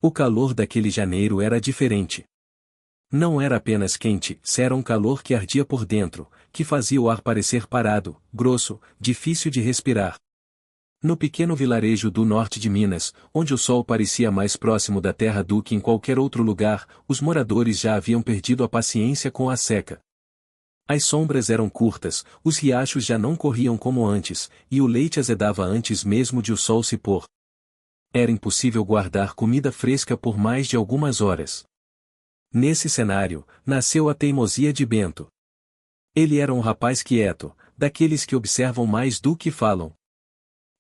O calor daquele janeiro era diferente. Não era apenas quente, era um calor que ardia por dentro, que fazia o ar parecer parado, grosso, difícil de respirar. No pequeno vilarejo do norte de Minas, onde o sol parecia mais próximo da terra do que em qualquer outro lugar, os moradores já haviam perdido a paciência com a seca. As sombras eram curtas, os riachos já não corriam como antes, e o leite azedava antes mesmo de o sol se pôr. Era impossível guardar comida fresca por mais de algumas horas. Nesse cenário, nasceu a teimosia de Bento. Ele era um rapaz quieto, daqueles que observam mais do que falam.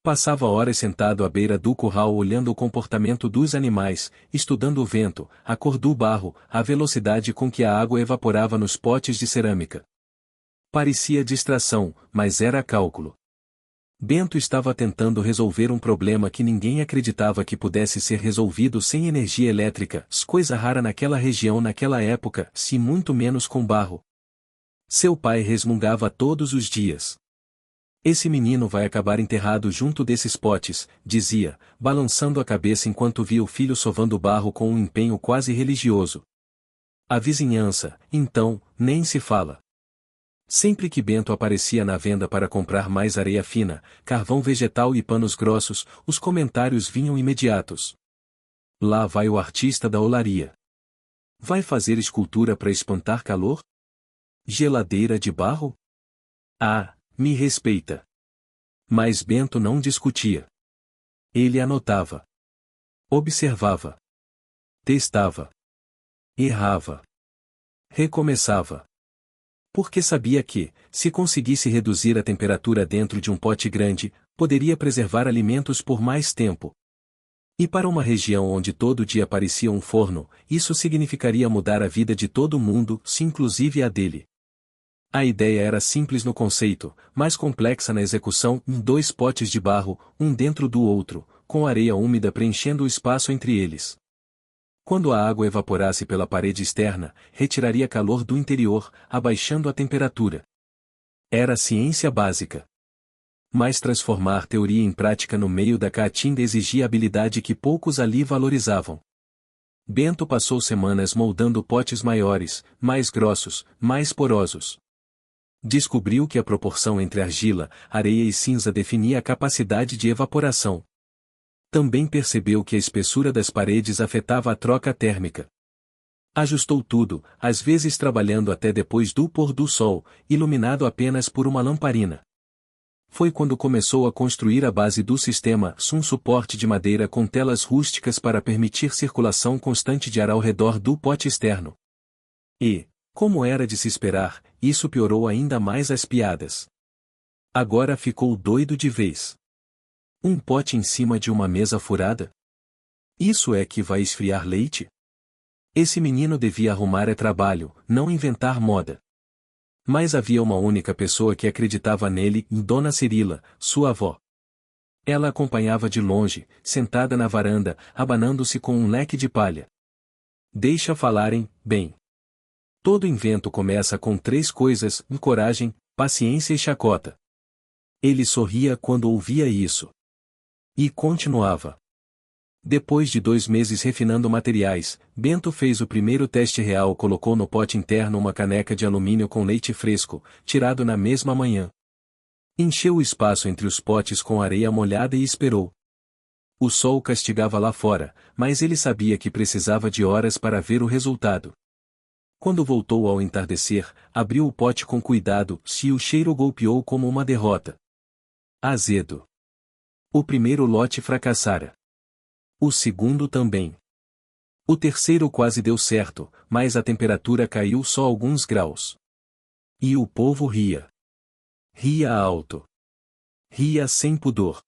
Passava horas sentado à beira do curral olhando o comportamento dos animais, estudando o vento, a cor do barro, a velocidade com que a água evaporava nos potes de cerâmica. Parecia distração, mas era cálculo. Bento estava tentando resolver um problema que ninguém acreditava que pudesse ser resolvido sem energia elétrica, coisa rara naquela região naquela época, se muito menos com barro. Seu pai resmungava todos os dias. Esse menino vai acabar enterrado junto desses potes, dizia, balançando a cabeça enquanto via o filho sovando barro com um empenho quase religioso. A vizinhança, então, nem se fala. Sempre que Bento aparecia na venda para comprar mais areia fina, carvão vegetal e panos grossos, os comentários vinham imediatos. Lá vai o artista da olaria. Vai fazer escultura para espantar calor? Geladeira de barro? Ah, me respeita. Mas Bento não discutia. Ele anotava. Observava. Testava. Errava. Recomeçava. Porque sabia que, se conseguisse reduzir a temperatura dentro de um pote grande, poderia preservar alimentos por mais tempo. E para uma região onde todo dia parecia um forno, isso significaria mudar a vida de todo mundo, se inclusive a dele. A ideia era simples no conceito, mas complexa na execução, em 2 potes de barro, um dentro do outro, com areia úmida preenchendo o espaço entre eles. Quando a água evaporasse pela parede externa, retiraria calor do interior, abaixando a temperatura. Era ciência básica. Mas transformar teoria em prática no meio da caatinga exigia habilidade que poucos ali valorizavam. Bento passou semanas moldando potes maiores, mais grossos, mais porosos. Descobriu que a proporção entre argila, areia e cinza definia a capacidade de evaporação. Também percebeu que a espessura das paredes afetava a troca térmica. Ajustou tudo, às vezes trabalhando até depois do pôr do sol, iluminado apenas por uma lamparina. Foi quando começou a construir a base do sistema, um suporte de madeira com telas rústicas para permitir circulação constante de ar ao redor do pote externo. E, como era de se esperar, isso piorou ainda mais as piadas. Agora ficou doido de vez. Um pote em cima de uma mesa furada? Isso é que vai esfriar leite? Esse menino devia arrumar trabalho, não inventar moda. Mas havia uma única pessoa que acreditava nele, Dona Cirila, sua avó. Ela acompanhava de longe, sentada na varanda, abanando-se com um leque de palha. Deixa falarem, bem. Todo invento começa com 3 coisas, coragem, paciência e chacota. Ele sorria quando ouvia isso. E continuava. Depois de 2 meses refinando materiais, Bento fez o primeiro teste real. Colocou no pote interno uma caneca de alumínio com leite fresco, tirado na mesma manhã. Encheu o espaço entre os potes com areia molhada e esperou. O sol castigava lá fora, mas ele sabia que precisava de horas para ver o resultado. Quando voltou ao entardecer, abriu o pote com cuidado, e o cheiro golpeou como uma derrota. Azedo. O primeiro lote fracassara. O segundo também. O terceiro quase deu certo, mas a temperatura caiu só alguns graus. E o povo ria. Ria alto. Ria sem pudor.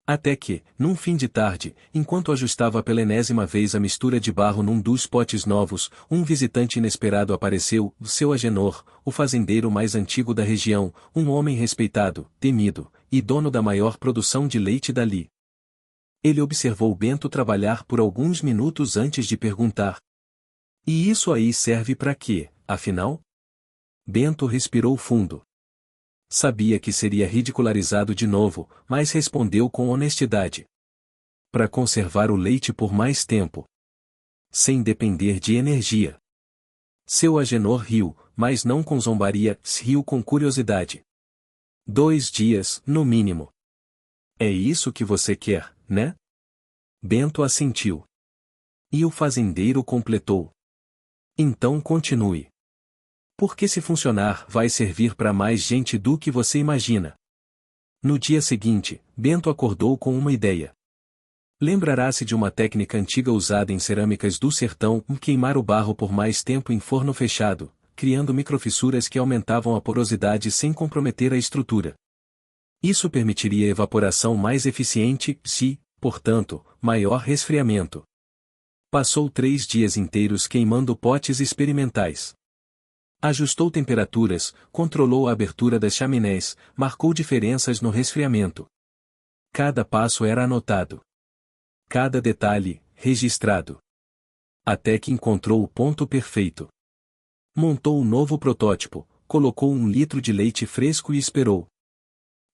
Até que, num fim de tarde, enquanto ajustava pela enésima vez a mistura de barro num dos potes novos, um visitante inesperado apareceu, seu Agenor, o fazendeiro mais antigo da região, um homem respeitado, temido, e dono da maior produção de leite dali. Ele observou Bento trabalhar por alguns minutos antes de perguntar. E isso aí serve para quê, afinal? Bento respirou fundo. Sabia que seria ridicularizado de novo, mas respondeu com honestidade. Para conservar o leite por mais tempo. sem depender de energia. Seu Agenor riu, mas não com zombaria, riu com curiosidade. 2 dias, no mínimo. É isso que você quer, né? Bento assentiu. E o fazendeiro completou. Então continue. Porque se funcionar, vai servir para mais gente do que você imagina. No dia seguinte, Bento acordou com uma ideia. Lembrará-se de uma técnica antiga usada em cerâmicas do sertão, queimar o barro por mais tempo em forno fechado, criando microfissuras que aumentavam a porosidade sem comprometer a estrutura. Isso permitiria evaporação mais eficiente e, portanto, maior resfriamento. Passou 3 dias inteiros queimando potes experimentais. Ajustou temperaturas, controlou a abertura das chaminés, marcou diferenças no resfriamento. Cada passo era anotado. Cada detalhe, registrado. Até que encontrou o ponto perfeito. Montou um novo protótipo, colocou 1 litro de leite fresco e esperou.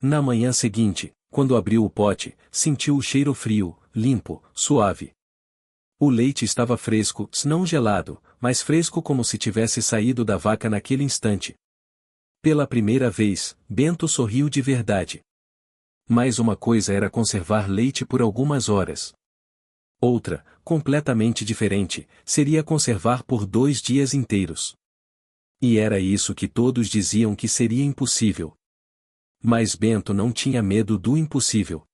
Na manhã seguinte, quando abriu o pote, sentiu o cheiro frio, limpo, suave. O leite estava fresco, não gelado, mas fresco como se tivesse saído da vaca naquele instante. Pela primeira vez, Bento sorriu de verdade. Mas uma coisa era conservar leite por algumas horas. Outra, completamente diferente, seria conservar por 2 dias inteiros. E era isso que todos diziam que seria impossível. Mas Bento não tinha medo do impossível.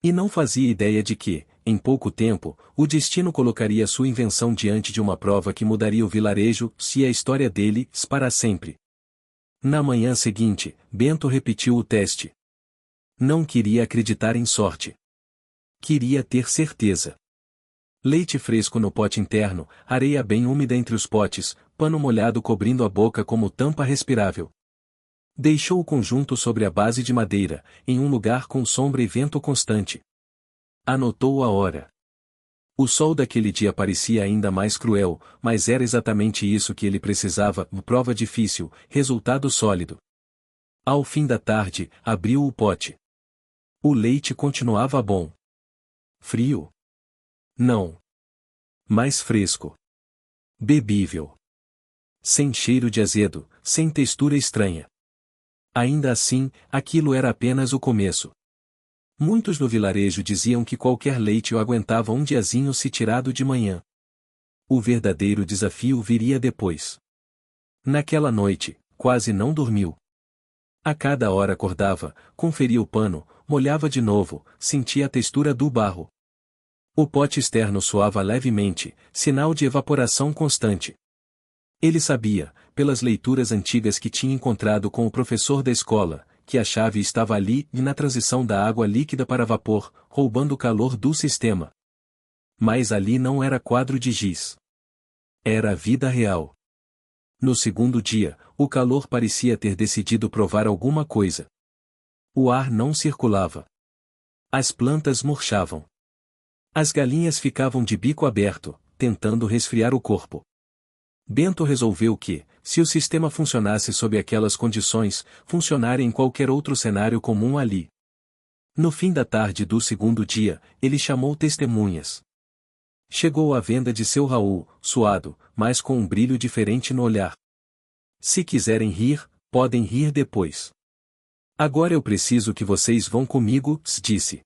E não fazia ideia de que, em pouco tempo, o destino colocaria sua invenção diante de uma prova que mudaria o vilarejo, e a história dele, para sempre. Na manhã seguinte, Bento repetiu o teste. Não queria acreditar em sorte. Queria ter certeza. Leite fresco no pote interno, areia bem úmida entre os potes, pano molhado cobrindo a boca como tampa respirável. Deixou o conjunto sobre a base de madeira, em um lugar com sombra e vento constante. Anotou a hora. O sol daquele dia parecia ainda mais cruel, mas era exatamente isso que ele precisava, prova difícil, resultado sólido. Ao fim da tarde, abriu o pote. O leite continuava bom. Frio? Não. Mais fresco. Bebível. Sem cheiro de azedo, sem textura estranha. Ainda assim, aquilo era apenas o começo. Muitos no vilarejo diziam que qualquer leite o aguentava um diazinho se tirado de manhã. O verdadeiro desafio viria depois. Naquela noite, quase não dormiu. A cada hora acordava, conferia o pano, molhava de novo, sentia a textura do barro. O pote externo soava levemente, sinal de evaporação constante. Ele sabia, pelas leituras antigas que tinha encontrado com o professor da escola, que a chave estava ali e na transição da água líquida para vapor, roubando o calor do sistema. Mas ali não era quadro de giz. Era a vida real. No segundo dia, o calor parecia ter decidido provar alguma coisa. O ar não circulava. As plantas murchavam. As galinhas ficavam de bico aberto, tentando resfriar o corpo. Bento resolveu que, se o sistema funcionasse sob aquelas condições, funcionaria em qualquer outro cenário comum ali. No fim da tarde do segundo dia, ele chamou testemunhas. Chegou a venda de seu Raul, suado, mas com um brilho diferente no olhar. Se quiserem rir, podem rir depois. Agora eu preciso que vocês vão comigo, disse.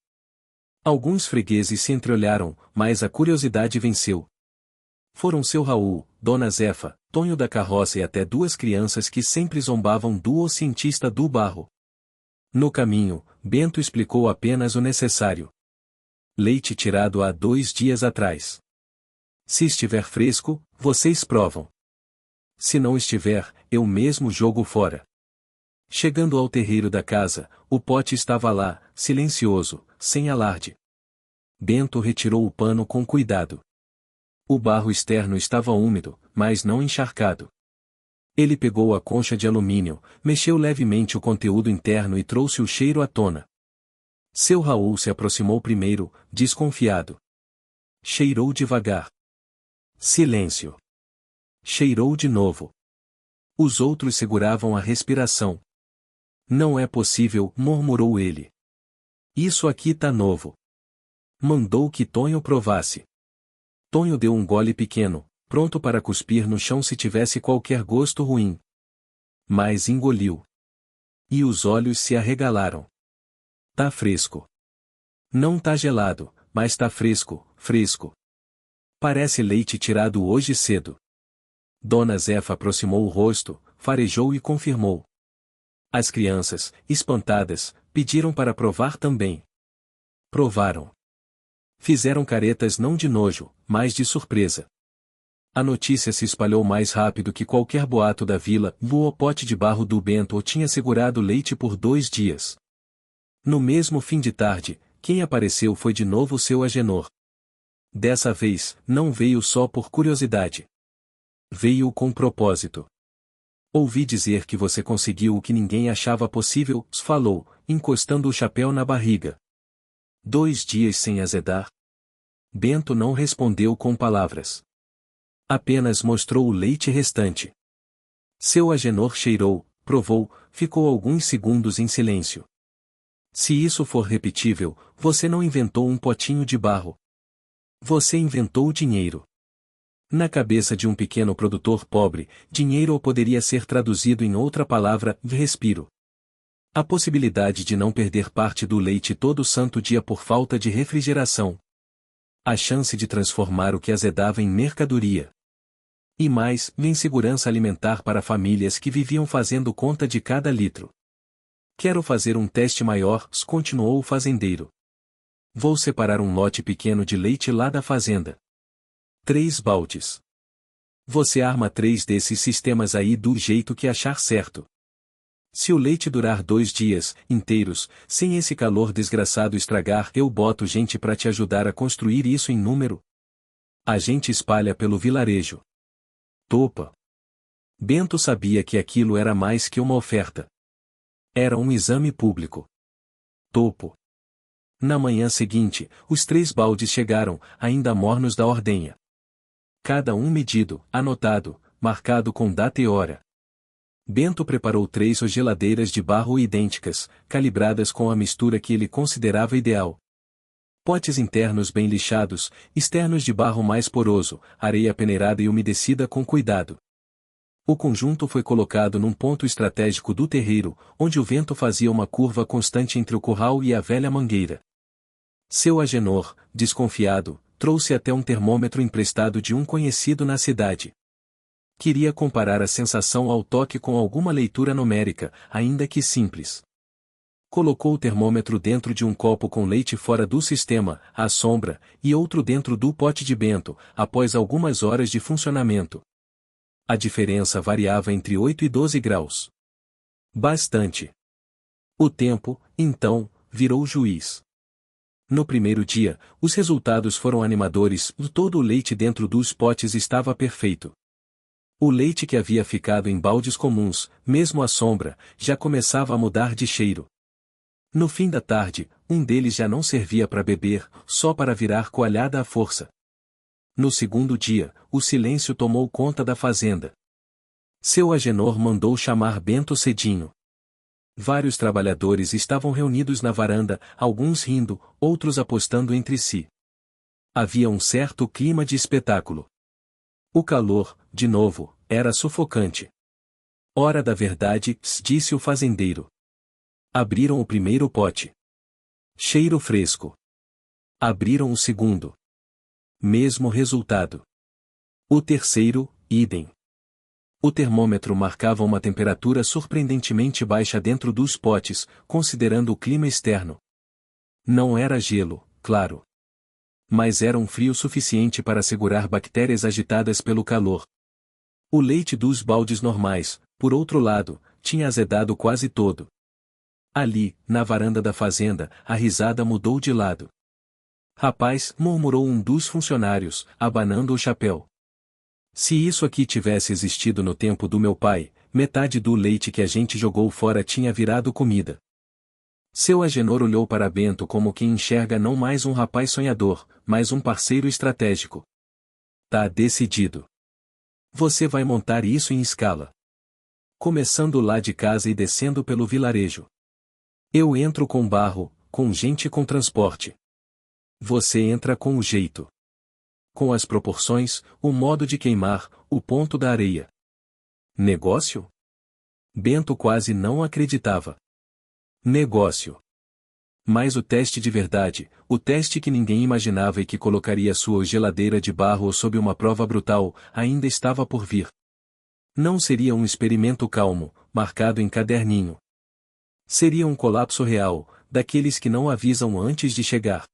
Alguns fregueses se entreolharam, mas a curiosidade venceu. Foram seu Raul, Dona Zefa, Tonho da carroça e até 2 crianças que sempre zombavam do cientista do barro. No caminho, Bento explicou apenas o necessário. Leite tirado há 2 dias atrás. Se estiver fresco, vocês provam. Se não estiver, eu mesmo jogo fora. Chegando ao terreiro da casa, o pote estava lá, silencioso, sem alarde. Bento retirou o pano com cuidado. O barro externo estava úmido, mas não encharcado. Ele pegou a concha de alumínio, mexeu levemente o conteúdo interno e trouxe o cheiro à tona. Seu Raul se aproximou primeiro, desconfiado. Cheirou devagar. Silêncio. Cheirou de novo. Os outros seguravam a respiração. Não é possível, murmurou ele. Isso aqui tá novo. Mandou que Tonho provasse. Tonho deu um gole pequeno, pronto para cuspir no chão se tivesse qualquer gosto ruim. Mas engoliu. E os olhos se arregalaram. Tá fresco. Não tá gelado, mas tá fresco, fresco. Parece leite tirado hoje cedo. Dona Zefa aproximou o rosto, farejou e confirmou. As crianças, espantadas, pediram para provar também. Provaram. Fizeram caretas não de nojo, mas de surpresa. A notícia se espalhou mais rápido que qualquer boato da vila. O pote de barro do Bento tinha segurado leite por 2 dias. No mesmo fim de tarde, quem apareceu foi de novo seu Agenor. Dessa vez, não veio só por curiosidade. Veio com propósito. Ouvi dizer que você conseguiu o que ninguém achava possível, falou, encostando o chapéu na barriga. 2 dias sem azedar? Bento não respondeu com palavras. Apenas mostrou o leite restante. Seu Agenor cheirou, provou, ficou alguns segundos em silêncio. Se isso for repetível, você não inventou um potinho de barro. Você inventou dinheiro. Na cabeça de um pequeno produtor pobre, dinheiro poderia ser traduzido em outra palavra, respiro. A possibilidade de não perder parte do leite todo santo dia por falta de refrigeração. A chance de transformar o que azedava em mercadoria. E mais, em segurança alimentar para famílias que viviam fazendo conta de cada litro. Quero fazer um teste maior, continuou o fazendeiro. Vou separar um lote pequeno de leite lá da fazenda. 3 baldes. Você arma 3 desses sistemas aí do jeito que achar certo. Se o leite durar 2 dias inteiros, sem esse calor desgraçado estragar, eu boto gente para te ajudar a construir isso em número. A gente espalha pelo vilarejo. Topa. Bento sabia que aquilo era mais que uma oferta. Era um exame público. Topo. Na manhã seguinte, os 3 baldes chegaram, ainda mornos da ordenha. Cada um medido, anotado, marcado com data e hora. Bento preparou 3 geladeiras de barro idênticas, calibradas com a mistura que ele considerava ideal. Potes internos bem lixados, externos de barro mais poroso, areia peneirada e umedecida com cuidado. O conjunto foi colocado num ponto estratégico do terreiro, onde o vento fazia uma curva constante entre o curral e a velha mangueira. Seu Agenor, desconfiado, trouxe até um termômetro emprestado de um conhecido na cidade. Queria comparar a sensação ao toque com alguma leitura numérica, ainda que simples. Colocou o termômetro dentro de um copo com leite fora do sistema, à sombra, e outro dentro do pote de Bento, após algumas horas de funcionamento. A diferença variava entre 8 e 12 graus. Bastante. O tempo, então, virou juiz. No primeiro dia, os resultados foram animadores, todo o leite dentro dos potes estava perfeito. O leite que havia ficado em baldes comuns, mesmo à sombra, já começava a mudar de cheiro. No fim da tarde, um deles já não servia para beber, só para virar coalhada à força. No segundo dia, o silêncio tomou conta da fazenda. Seu Agenor mandou chamar Bento cedinho. Vários trabalhadores estavam reunidos na varanda, alguns rindo, outros apostando entre si. Havia um certo clima de espetáculo. O calor, de novo, era sufocante. Hora da verdade, disse o fazendeiro. Abriram o primeiro pote. Cheiro fresco. Abriram o segundo. Mesmo resultado. O terceiro, idem. O termômetro marcava uma temperatura surpreendentemente baixa dentro dos potes, considerando o clima externo. Não era gelo, claro. Mas era um frio suficiente para segurar bactérias agitadas pelo calor. O leite dos baldes normais, por outro lado, tinha azedado quase todo. Ali, na varanda da fazenda, a risada mudou de lado. Rapaz, murmurou um dos funcionários, abanando o chapéu. Se isso aqui tivesse existido no tempo do meu pai, metade do leite que a gente jogou fora tinha virado comida. Seu Agenor olhou para Bento como quem enxerga não mais um rapaz sonhador, mas um parceiro estratégico. Tá decidido. Você vai montar isso em escala. Começando lá de casa e descendo pelo vilarejo. Eu entro com barro, com gente e com transporte. Você entra com o jeito. Com as proporções, o modo de queimar, o ponto da areia. Negócio? Bento quase não acreditava. Negócio. Mas o teste de verdade, o teste que ninguém imaginava e que colocaria sua geladeira de barro sob uma prova brutal, ainda estava por vir. Não seria um experimento calmo, marcado em caderninho. Seria um colapso real, daqueles que não avisam antes de chegar.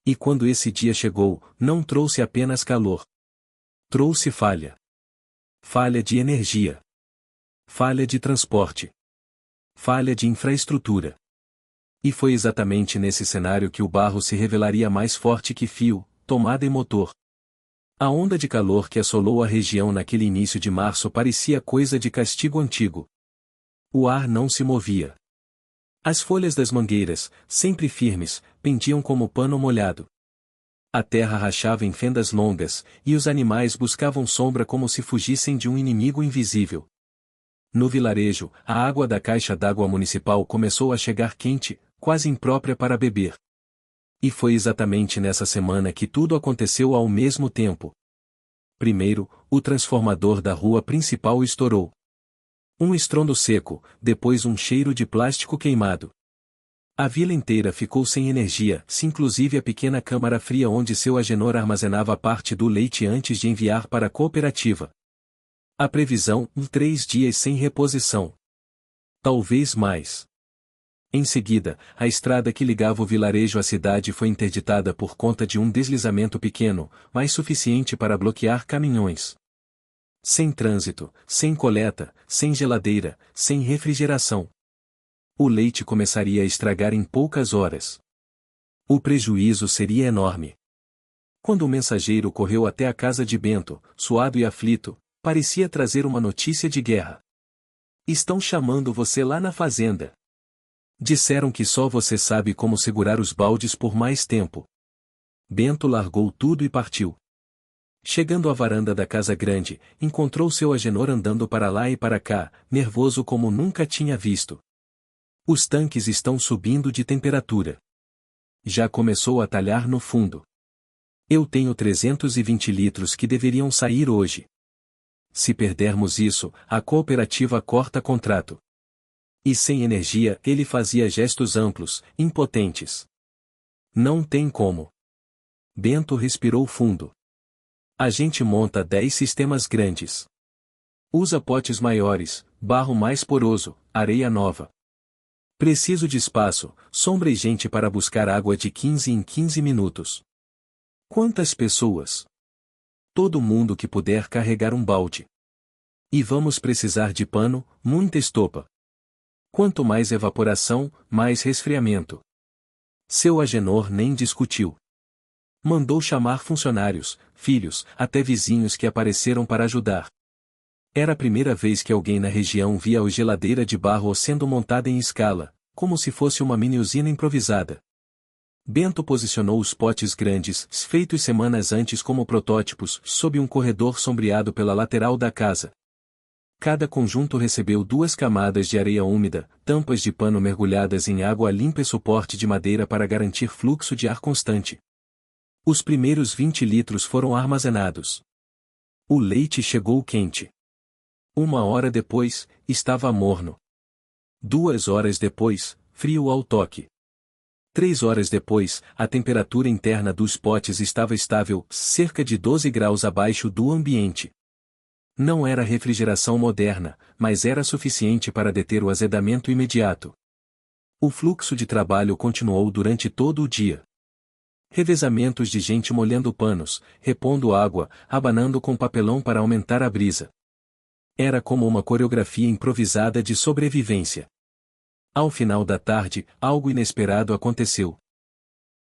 E quando esse dia chegou, não trouxe apenas calor. Trouxe falha. Falha de energia. Falha de transporte. Falha de infraestrutura. E foi exatamente nesse cenário que o barro se revelaria mais forte que fio, tomada e motor. A onda de calor que assolou a região naquele início de março parecia coisa de castigo antigo. O ar não se movia. As folhas das mangueiras, sempre firmes, pendiam como pano molhado. A terra rachava em fendas longas, e os animais buscavam sombra como se fugissem de um inimigo invisível. No vilarejo, a água da caixa d'água municipal começou a chegar quente, quase imprópria para beber. E foi exatamente nessa semana que tudo aconteceu ao mesmo tempo. Primeiro, o transformador da rua principal estourou. Um estrondo seco, depois um cheiro de plástico queimado. A vila inteira ficou sem energia, se inclusive a pequena câmara fria onde seu Agenor armazenava parte do leite antes de enviar para a cooperativa. A previsão, 3 dias sem reposição. Talvez mais. Em seguida, a estrada que ligava o vilarejo à cidade foi interditada por conta de um deslizamento pequeno, mas suficiente para bloquear caminhões. Sem trânsito, sem coleta, sem geladeira, sem refrigeração. O leite começaria a estragar em poucas horas. O prejuízo seria enorme. Quando o mensageiro correu até a casa de Bento, suado e aflito, parecia trazer uma notícia de guerra. Estão chamando você lá na fazenda. Disseram que só você sabe como segurar os baldes por mais tempo. Bento largou tudo e partiu. Chegando à varanda da casa grande, encontrou seu Agenor andando para lá e para cá, nervoso como nunca tinha visto. Os tanques estão subindo de temperatura. Já começou a talhar no fundo. Eu tenho 320 litros que deveriam sair hoje. Se perdermos isso, a cooperativa corta contrato. E sem energia, ele fazia gestos amplos, impotentes. Não tem como. Bento respirou fundo. A gente monta 10 sistemas grandes. Usa potes maiores, barro mais poroso, areia nova. Preciso de espaço, sombra e gente para buscar água de 15 em 15 minutos. Quantas pessoas? Todo mundo que puder carregar um balde. E vamos precisar de pano, muita estopa. Quanto mais evaporação, mais resfriamento. Seu Agenor nem discutiu. Mandou chamar funcionários, filhos, até vizinhos que apareceram para ajudar. Era a primeira vez que alguém na região via a geladeira de barro sendo montada em escala, como se fosse uma mini usina improvisada. Bento posicionou os potes grandes, feitos semanas antes como protótipos, sob um corredor sombreado pela lateral da casa. Cada conjunto recebeu 2 camadas de areia úmida, tampas de pano mergulhadas em água limpa e suporte de madeira para garantir fluxo de ar constante. Os primeiros 20 litros foram armazenados. O leite chegou quente. 1 hora depois, estava morno. 2 horas depois, frio ao toque. 3 horas depois, a temperatura interna dos potes estava estável, cerca de 12 graus abaixo do ambiente. Não era refrigeração moderna, mas era suficiente para deter o azedamento imediato. O fluxo de trabalho continuou durante todo o dia. Revezamentos de gente molhando panos, repondo água, abanando com papelão para aumentar a brisa. Era como uma coreografia improvisada de sobrevivência. Ao final da tarde, algo inesperado aconteceu.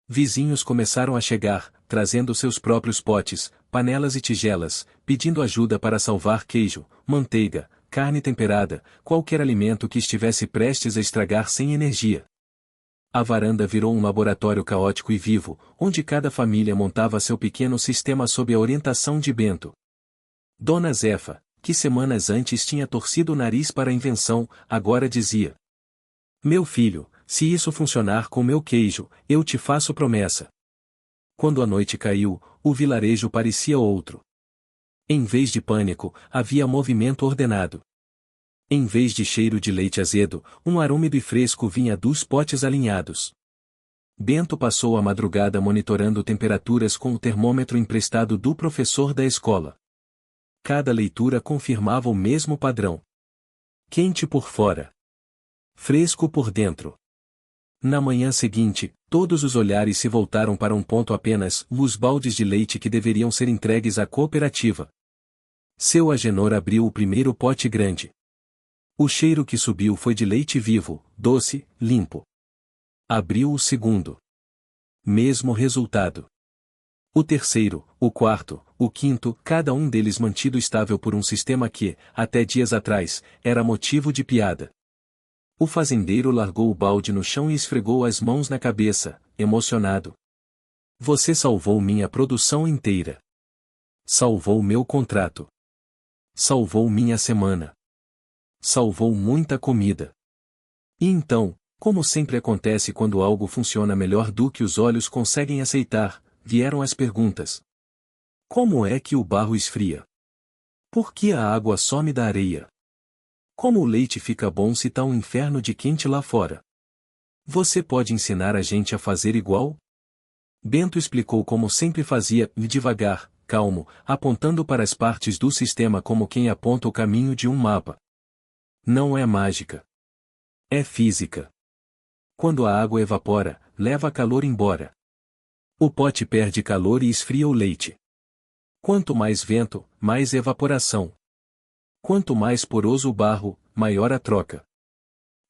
Vizinhos começaram a chegar, trazendo seus próprios potes, panelas e tigelas, pedindo ajuda para salvar queijo, manteiga, carne temperada, qualquer alimento que estivesse prestes a estragar sem energia. A varanda virou um laboratório caótico e vivo, onde cada família montava seu pequeno sistema sob a orientação de Bento. Dona Zefa, que semanas antes tinha torcido o nariz para a invenção, agora dizia: "Meu filho, se isso funcionar com meu queijo, eu te faço promessa. Quando a noite caiu, o vilarejo parecia outro. Em vez de pânico, havia movimento ordenado. Em vez de cheiro de leite azedo, um ar úmido e fresco vinha dos potes alinhados. Bento passou a madrugada monitorando temperaturas com o termômetro emprestado do professor da escola. Cada leitura confirmava o mesmo padrão. Quente por fora. Fresco por dentro. Na manhã seguinte, todos os olhares se voltaram para um ponto apenas: os baldes de leite que deveriam ser entregues à cooperativa. Seu Agenor abriu o primeiro pote grande. O cheiro que subiu foi de leite vivo, doce, limpo. Abriu o segundo. Mesmo resultado. O terceiro, o quarto, o quinto, cada um deles mantido estável por um sistema que, até dias atrás, era motivo de piada. O fazendeiro largou o balde no chão e esfregou as mãos na cabeça, emocionado. Você salvou minha produção inteira. Salvou meu contrato. Salvou minha semana. Salvou muita comida. E então, como sempre acontece quando algo funciona melhor do que os olhos conseguem aceitar, vieram as perguntas. Como é que o barro esfria? Por que a água some da areia? Como o leite fica bom se tá um inferno de quente lá fora? Você pode ensinar a gente a fazer igual? Bento explicou como sempre fazia, devagar, calmo, apontando para as partes do sistema como quem aponta o caminho de um mapa. Não é mágica. É física. Quando a água evapora, leva calor embora. O pote perde calor e esfria o leite. Quanto mais vento, mais evaporação. Quanto mais poroso o barro, maior a troca.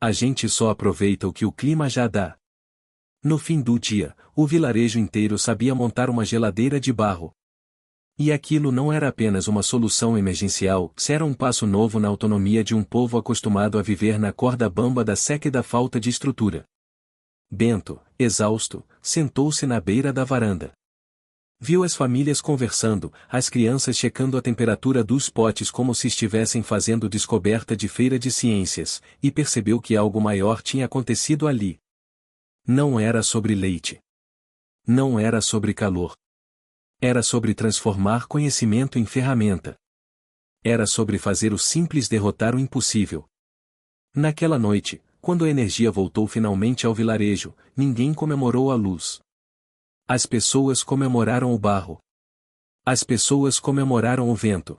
A gente só aproveita o que o clima já dá. No fim do dia, o vilarejo inteiro sabia montar uma geladeira de barro. E aquilo não era apenas uma solução emergencial, era um passo novo na autonomia de um povo acostumado a viver na corda bamba da seca e da falta de estrutura. Bento, exausto, sentou-se na beira da varanda. Viu as famílias conversando, as crianças checando a temperatura dos potes como se estivessem fazendo descoberta de feira de ciências, e percebeu que algo maior tinha acontecido ali. Não era sobre leite. Não era sobre calor. Era sobre transformar conhecimento em ferramenta. Era sobre fazer o simples derrotar o impossível. Naquela noite, quando a energia voltou finalmente ao vilarejo, ninguém comemorou a luz. As pessoas comemoraram o barro. As pessoas comemoraram o vento.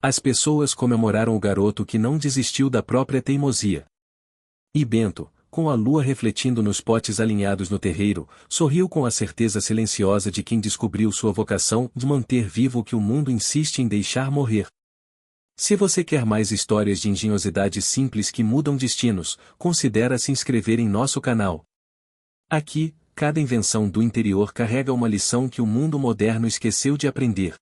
As pessoas comemoraram o garoto que não desistiu da própria teimosia. E Bento, com a lua refletindo nos potes alinhados no terreiro, sorriu com a certeza silenciosa de quem descobriu sua vocação de manter vivo o que o mundo insiste em deixar morrer. Se você quer mais histórias de engenhosidade simples que mudam destinos, considere se inscrever em nosso canal. Aqui, cada invenção do interior carrega uma lição que o mundo moderno esqueceu de aprender.